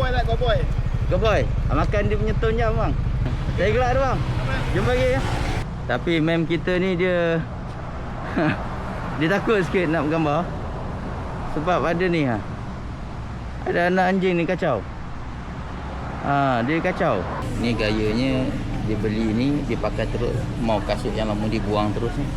Cowboy tak cowboy? Cowboy, makan dia punya tone jam bang. Saya gelak tu bang. Jumpa lagi ya. Tapi mem kita ni dia dia takut sikit nak bergambar. Sebab ada ni ada anak anjing ni kacau. Dia kacau. Ni gayanya dia beli ni, dia pakai terus. Mau kasut yang lama dia buang terus ni.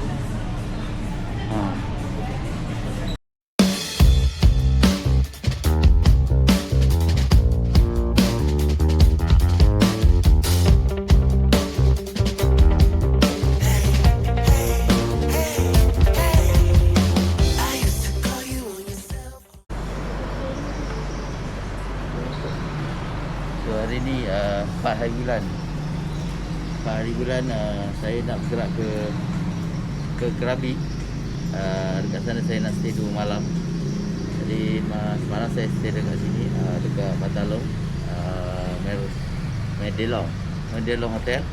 So hari ni 4 hari bulan. 4 hari bulan saya nak bergerak ke Krabi. Dekat sana saya nak stay 2 malam. Jadi semalam saya stay dekat sini, dekat Batalong, Medelong Hotel.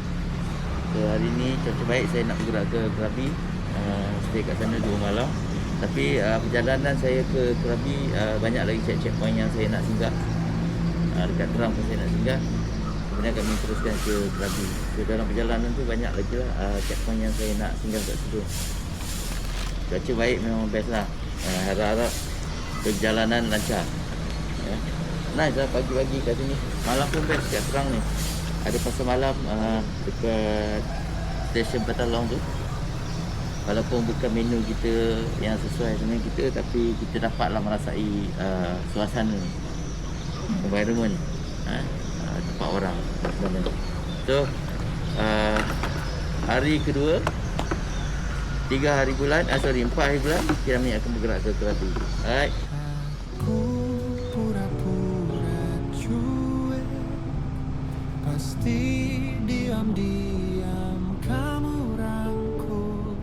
So hari ni cuaca baik, saya nak bergerak ke Krabi, stay kat sana 2 malam. Tapi perjalanan saya ke Krabi banyak lagi checkpoint yang saya nak singgah. Dekat Terang pun saya nak singgah. Kemudian kami teruskan ke Krabi. So dalam perjalanan tu banyak lagi lah checkpoint yang saya nak singgah kat situ. Cuaca baik memang best lah. Harap-harap perjalanan lancar. Nice lah pagi-pagi kat sini. Malam pun best kat Terang ni. Ada pasar malam dekat stesen Batalong tu. Walaupun bukan menu kita yang sesuai dengan kita, tapi kita dapatlah merasai suasana, environment, tempat orang sebenarnya. So hari kedua 4 hari bulan kami akan bergerak ke Krabi. Alright. Aku pura-pura cuek, pasti diam-diam kamu rangkul.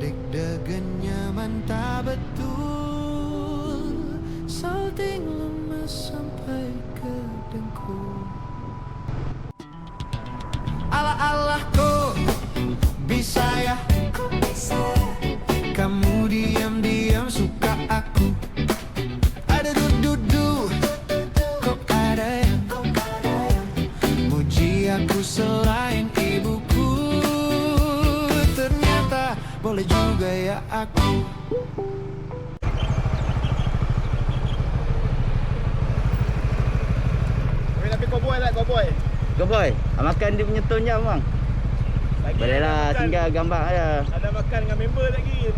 Deg-degannya mantap betul, salting lemas sampai ke dengkul. Alah-alah kok bisa ya, kamu diam-diam suka aku. Ada du-du-du, kok ada yang muji aku selain ibuku. Ternyata boleh juga ya aku. Tapi cowboy tak cowboy? Cowboy, makan dia punya tone jam bang. Boleh lah, tinggal gambar aja. Ada makan dengan member lagi.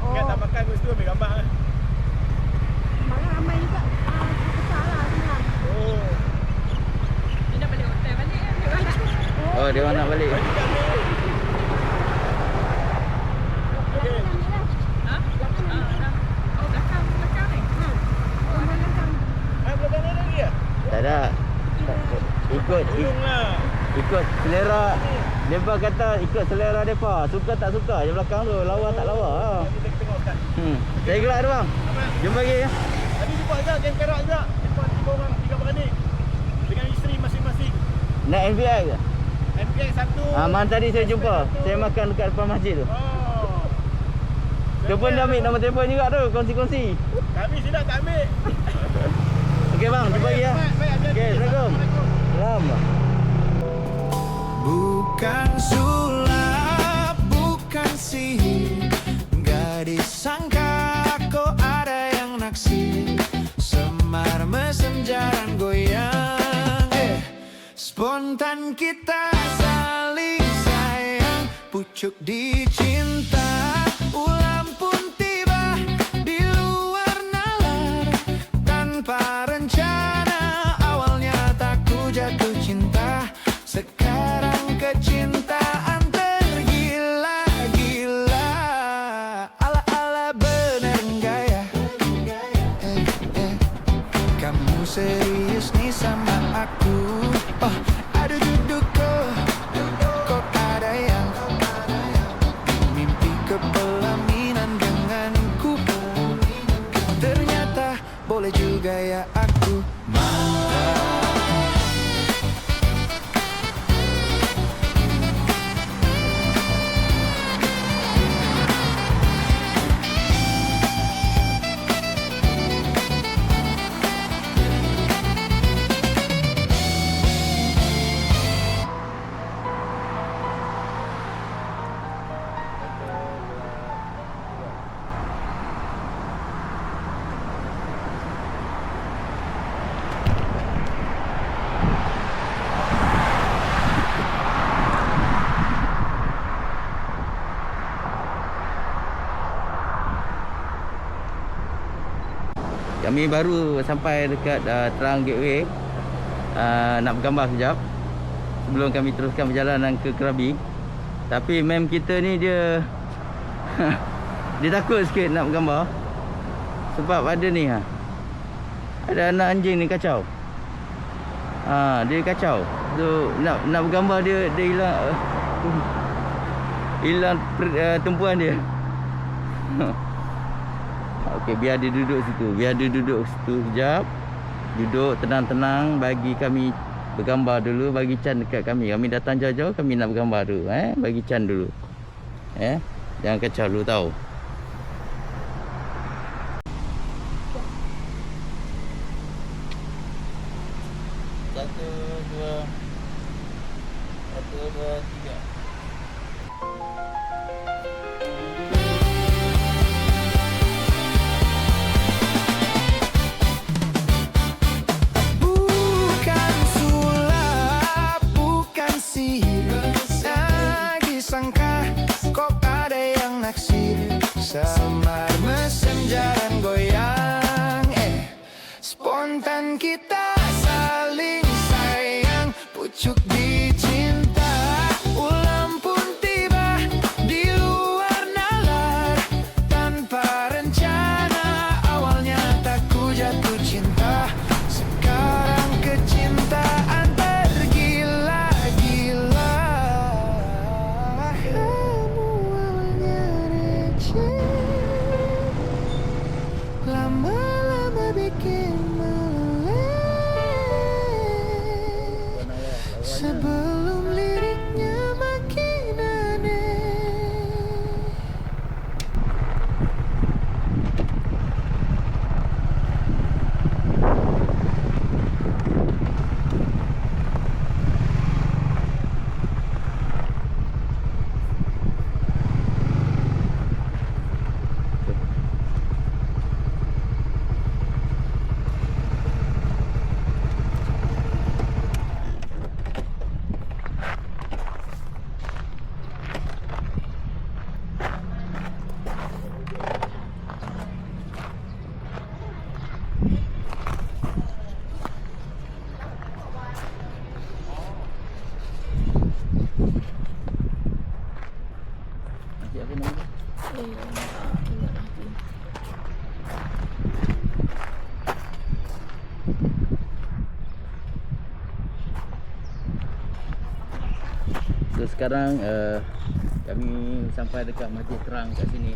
Ingat tak makan kat situ ambil gambar lah. Malah ramai juga besar lah sebenarnya. Oh. Dia nak balik hotel balik kan? Oh, dia orang nak balik. Balik kat ni. Okey. Ha? Belakang ni. Oh, belakang ni? Oh, belakang. Belakang ni lagi ya? Tak ada. Tolong lah. Ikut selera. Depa kata ikut selera depa. Suka tak suka je belakang tu. Lawa tak lawa. Kita tengok kan. Saya gelak tu bang. Jumpa lagi ya. Tadi jumpa agak geng Perak juga. Jumpa 3 orang, 3 beradik. Dengan isteri masing-masing. Naik NPI ke? MPX 1. Malam tadi saya jumpa. Saya makan dekat depan masjid tu. Oh. Tu pun dia ambil nombor telefon juga tu. Kongsi-kongsi. Kami silap tak ambil. Okey bang, jumpa lagi ya. Okey, Assalamualaikum. Salam. Bukan sulap, bukan sihir, gak disangka kok ada yang naksir. Semar mesem jalan goyang, spontan kita saling sayang, pucuk dicinta. Ulam pun tiba di luar nalar, tanpa rencana. Awalnya takut jatuh cinta, sekarang kecintaan tergila-gila. Ala-ala bener enggak ya? Kamu serius nih sama aku? Oh, aduh duduk kok ada yang mimpi ke pelaminan denganku. Ternyata boleh juga ya aku. Mantap. Kami baru sampai dekat Terang Gateway. Nak bergambar sekejap sebelum kami teruskan perjalanan ke Krabi. Tapi mem kita ni dia dia takut sikit nak bergambar. Sebab ada ni ada anak anjing ni kacau. Dia kacau. So nak bergambar dia hilang tumpuan dia. Okey, biar dia duduk situ. Sekejap. Duduk tenang-tenang, bagi kami bergambar dulu, bagi Chan dekat kami. Kami datang jauh-jauh, kami nak bergambar dulu, bagi Chan dulu. Jangan kacau dulu tahu. Satu, dua, tiga. Bukan sulap, bukan sihir. Tak disangka kok ada yang naksir. Semar mesem jalan goyang, spontan kita saling sayang. Pucuk dicinta, ulang pun tiba di luar nalar. Tanpa rencana, awalnya tak ku jatuh cinta. Sekarang kecintaan tergila-gila. Kamu awalnya receh, lama-lama bikin meleleh. Sebelum liriknya makin aneh. Masjid apa nama dia? So sekarang kami sampai dekat Masjid Terang kat sini.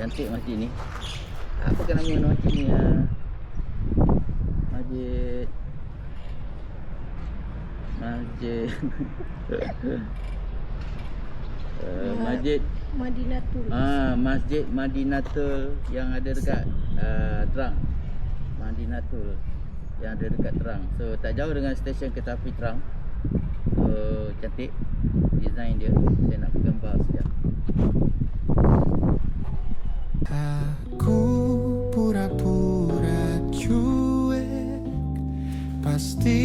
Cantik masjid ni. Apa kan nama masjid ni? Masjid Madinatul. Masjid Madinatul yang ada dekat Terang. Madinatul yang ada dekat Terang. So tak jauh dengan stesen kereta api Terang. So cantik design dia. Saya nak gambar sekejap. Aku pura-pura cuek, pasti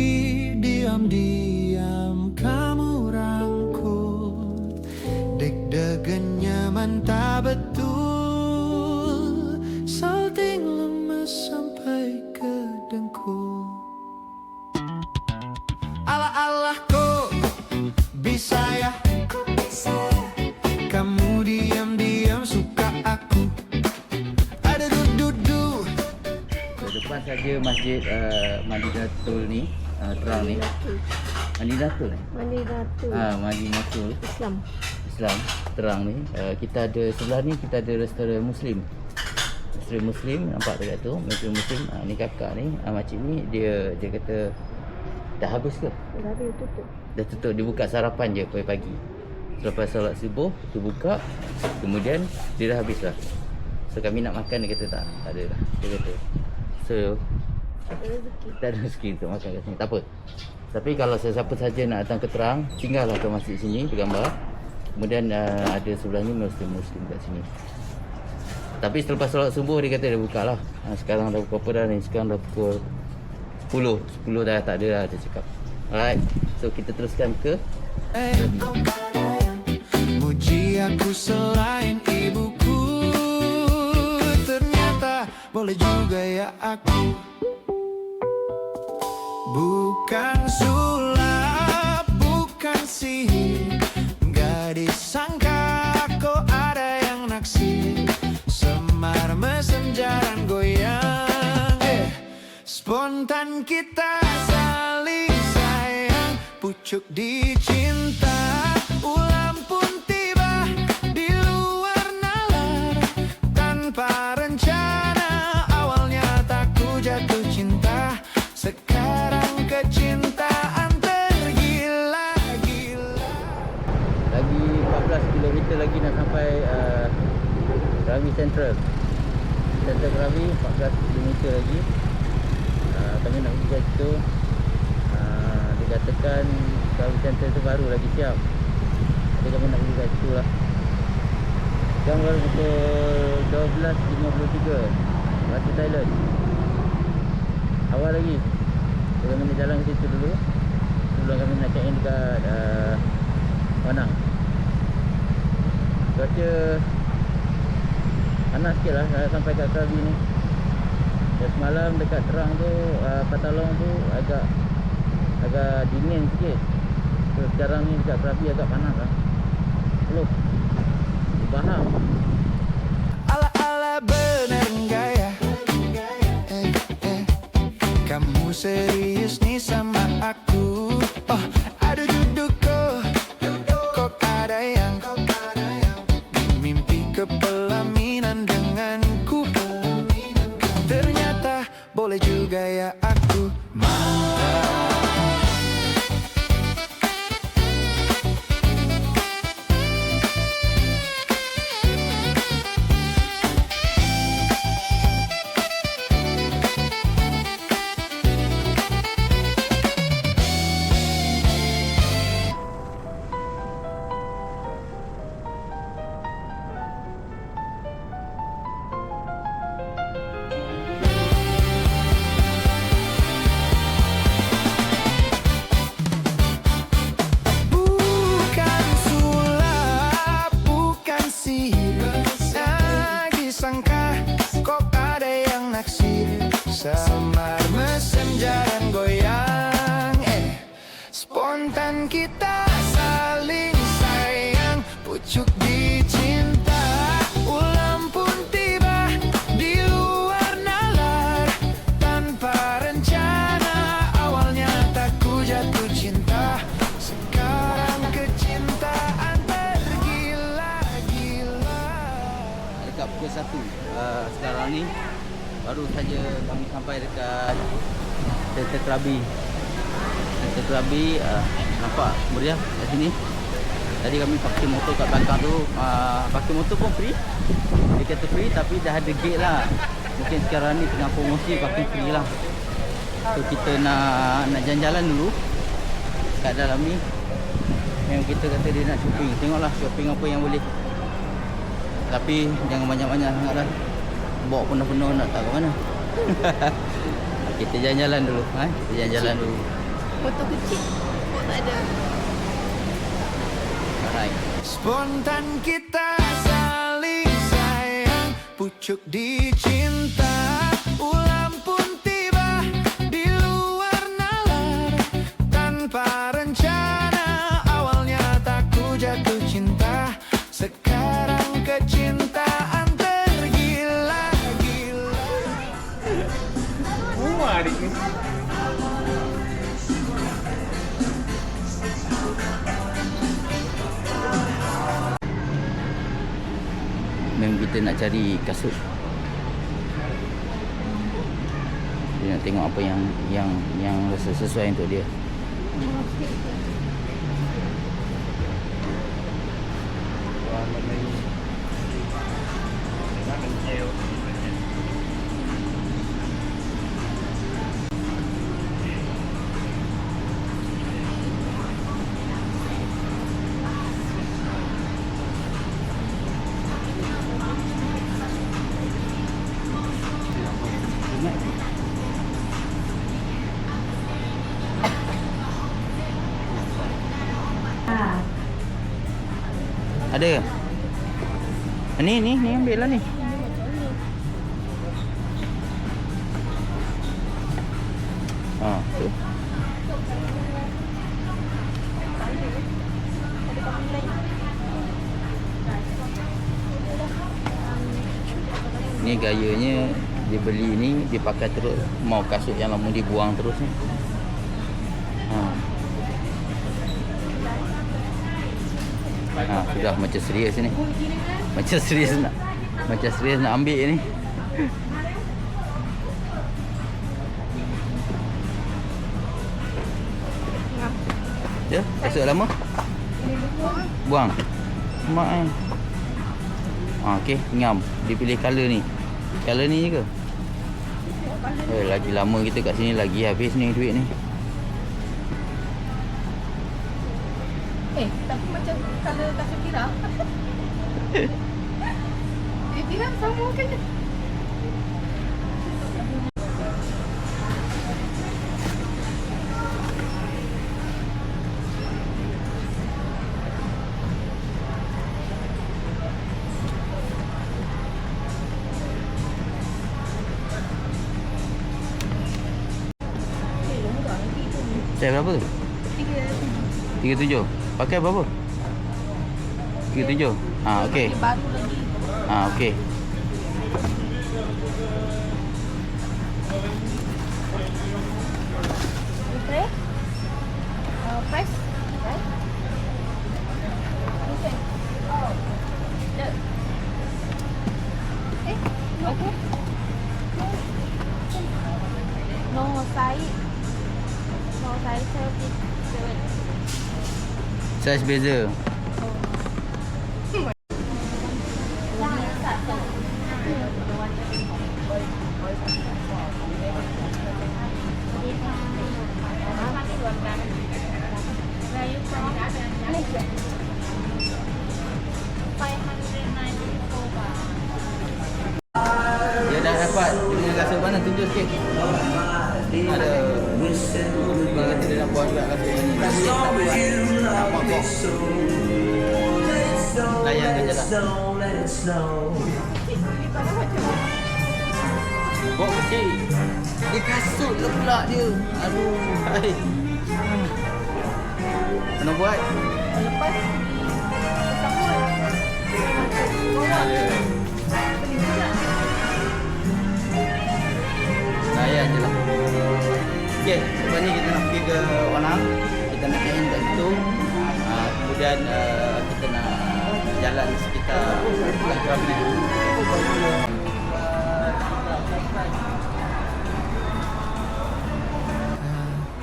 diam-diam kamu rangkul. Deg-degannya mantap betul, salting lemes sampai ke dengkul. Alah-alah kok bisa ya, kamu diam-diam suka aku. Ada du-du-du. Depan saja Masjid Madinatul ni, Terang ni. Madinatul Madinatul. Madinatul Islam. Terang ni. Kita ada sebelah ni, kita ada restoran Muslim. Restoran Muslim nampak dekat tu, restoran Muslim. Ni kakak ni, makcik ni dia kata dah habis ke? Dah tutup. Dah tutup, dia buka sarapan je pagi-pagi. Selepas solat subuh, dia buka, kemudian dia dah habis lah. So kami nak makan, dia kata tak ada lah. Dia kata so tak ada rezeki untuk makan kat sini. Tak apa. Tapi kalau sesiapa saja nak datang ke Terang, tinggallah ke masjid sini bergambar. Kemudian ada sebelah ni Muslim kat sini. Tapi selepas solat subuh dia kata dia buka lah. Sekarang dah pukul apa dah ni? Sekarang dah pukul 10 dah tak ada lah, dia cakap. Alright, so kita teruskan ke Muji aku selain ibuku, ternyata boleh juga ya aku. Bukan sulap, bukan sihir, gak disangka kok ada yang naksir. Semar mesem jalan goyang, spontan kita saling sayang, pucuk di cinta. Ulam pun tiba di luar nalar, tanpa rencana. Awalnya takut jatuh cinta, sekarang kecintaan tergila-gila. Lagi 14 km lagi nak sampai Krabi Central. Central Krabi 14 km lagi. Kami nak pergi kat situ. Dikatakan Krabi Central tu baru lagi siap. Jadi kami nak pergi kat situ lah. Sekarang baru pukul 12.53 waktu Thailand. Awal lagi. So, kami nak jalan ke situ dulu sebelum kami nak check in dekat Wanang. Cuaca panas sikit lah sampai kat Krabi ni. Dan semalam dekat Terang tu, Patalong tu agak dingin sikit. So sekarang ni dekat Krabi agak panas lah. Belum faham. Ala-ala bener enggak ya? Kamu serius nih sama aku? Oh, aduh duduk kok ada yang mimpi kepelaminan denganku. Ternyata boleh juga ya aku. Mantap. Samar mesem jalan goyang, spontan kita saling sayang, pucuk di cinta. Ulam pun tiba di luar nalar, tanpa rencana. Awalnya takut jatuh cinta, sekarang kecintaan tergila-gila. Dekat pukul 1 sekarang ni baru saja kami sampai dekat Central Krabi. Central Krabi nampak meriah kat sini. Tadi kami parking motor kat belakang tu. Parking motor pun free. Dia kata free tapi dah ada gate lah. Mungkin sekarang ni tengah promosi parking free lah. So kita nak jalan-jalan dulu kat dalam ni. Yang kita kata dia nak shopping. Tengoklah shopping apa yang boleh. Tapi jangan banyak-banyak sangat lah. Bawa penuh-penuh nak tak ke mana. Kita jalan-jalan dulu. Kita jalan-jalan dulu. Foto kecil pun tak ada. Alright. Spontan kita saling sayang, pucuk di cinta. Ulam pun tiba di luar nalar, tanpa rencana. Awalnya takut jatuh cinta, sekarang kecintaan memang kita nak cari kasut. Dia nak tengok apa yang rasa sesuai untuk dia. Ada ke? Ni ambil lah ni. Ha, tu. Ni gayanya dia beli ni, dia pakai terus, mau kasut yang lama dia buang terus ni. Sudah macam serius ni. Macam serius nak ambil ni. Ya, kasut lama. Buang. Mak kan. Okey, ngam. Dia pilih color ni. Color ni je ke? Lagi lama kita kat sini lagi habis ni duit ni. Tapi macam colour kasut tiram. Tiram sama kan? Saya berapa tu? 37. Pakai berapa? 37. Okey. Baru lagi. Okey. Okay. Price? Right? Okay. Okay. No size. No size 37. Saiz beza. Dia dah dapat punya kasut mana, tunjuk sikit. Ada Bang kata dia nak buat juga kasut yang ni. Tapi dia tak buat. Tak buat box. Layan kerja tak? Box kecil. Dia kasut lah pula dia. Aduh, hai. Kena buat. Lepas Layan je lah. Okey, lepas ni kita nak pergi ke Wanang. Kita nak check in kat situ. Kemudian kita nak jalan sekitar Pulau Krabi.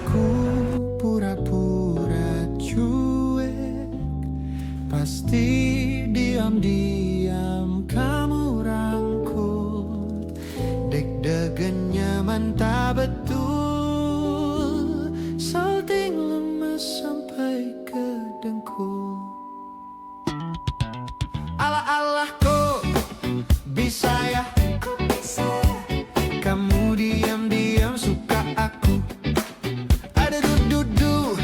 Aku pura-pura cuek, pasti diam-diam kamu rangkul. Deg-degan nyaman tak betul, salting lemas sampai ke dengkul. Alah-alah kok bisa ya, kamu diam-diam suka aku. Ada dudu,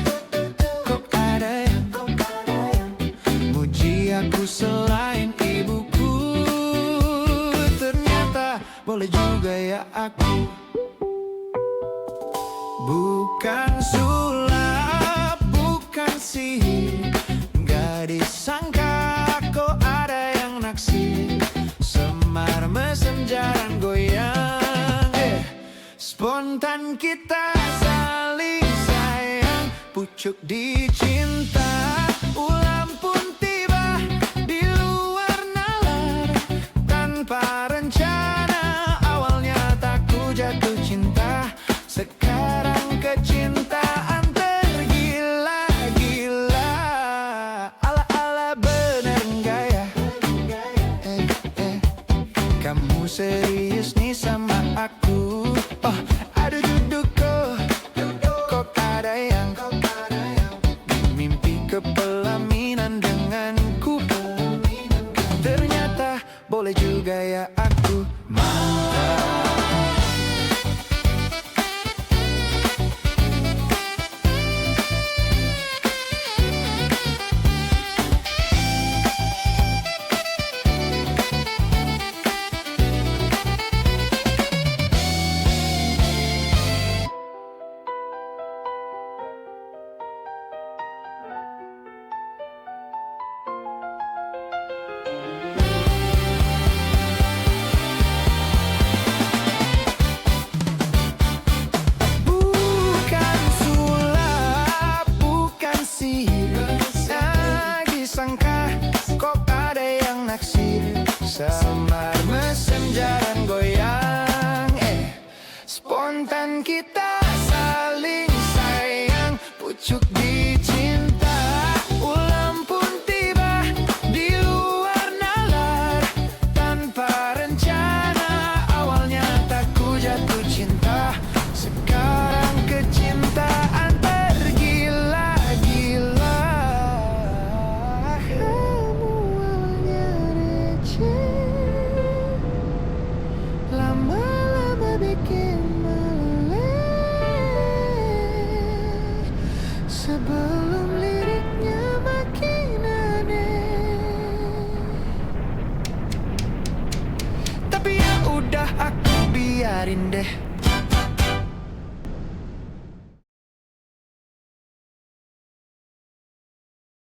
kok ada yang muji aku selain ibuku. Ternyata boleh juga ya aku. Bukan sulap, bukan sihir, gak disangka kok ada yang naksir. Semar mesem jarang goyang, spontan kita saling sayang. Pucuk dicinta, ulam pun tiba di luar nalar. Tanpa rencana, awalnya tak ku jatuh cinta. Sekarang kecintaan tergila-gila. Ala-ala bener enggak ya? Kamu serius nih sama aku? Oh, aduh duduk kok ada yang mimpi terjunjuk di cinta. Ulang pun tiba di luar nalar tanpa rencana. Awalnya tak ku jatuh cinta, sekarang kecintaan tergila-gila. Kamu awalnya receh, lama-lama bikin meleleh, sebelum liriknya makin aneh. Tapi ya udah, aku biarin deh.